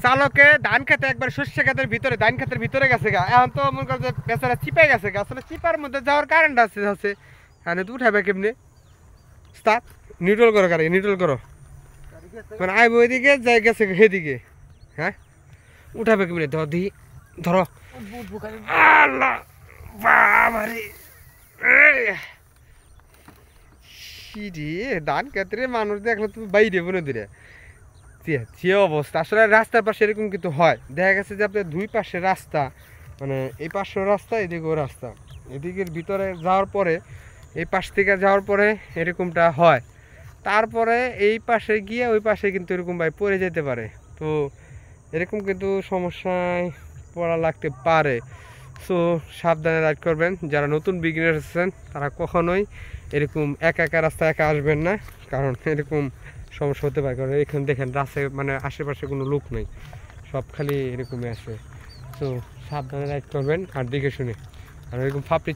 চালকে ধান খেতে একবার শস্য ক্ষেতের ভিতরে ধান ক্ষেতের ভিতরে গেছে গা এখন তো মনে করছে বেচারা চিপে গেছে গা আসলে চিপার মধ্যে যাওয়ার কারেন্ট আছে আছে হ্যাঁ তো উঠাবে কেমনি স্টার্ট নিউট্রাল করো গাড়ি নিউট্রাল করো মানে আইব ওইদিকে যাই গেছে সেদিকে হ্যাঁ উঠাবে কেমনি ধর দিই ধরো আল্লাহ বাবারে ধান ক্ষেত্রে মানুষ দেখলে তুমি বাইরে বলে দিলে যে অবস্থা আসলে রাস্তার পাশে এরকম কিন্তু হয় দেখা গেছে যে আপনার দুই পাশে রাস্তা মানে এই পাশেও রাস্তা এদিকেও রাস্তা এদিকের ভিতরে যাওয়ার পরে এই পাশ থেকে যাওয়ার পরে এরকমটা হয় তারপরে এই পাশে গিয়ে ওই পাশে কিন্তু এরকম ভাই পড়ে যেতে পারে তো এরকম কিন্তু সমস্যায় পড়া লাগতে পারে সো সাবধানে রাইড করবেন যারা নতুন বিগিনার আছেন তারা কখনোই এরকম একা একা রাস্তায় একা আসবেন না কারণ এরকম সমস্যা হতে পারে কারণ এখানে দেখেন রাস্তায় মানে আশেপাশে কোনো লোক নেই সব খালি এরকমই আসে তো সাবধানে রাইড করবেন আর দেখে শুনে আর এরকম ফাপড়ি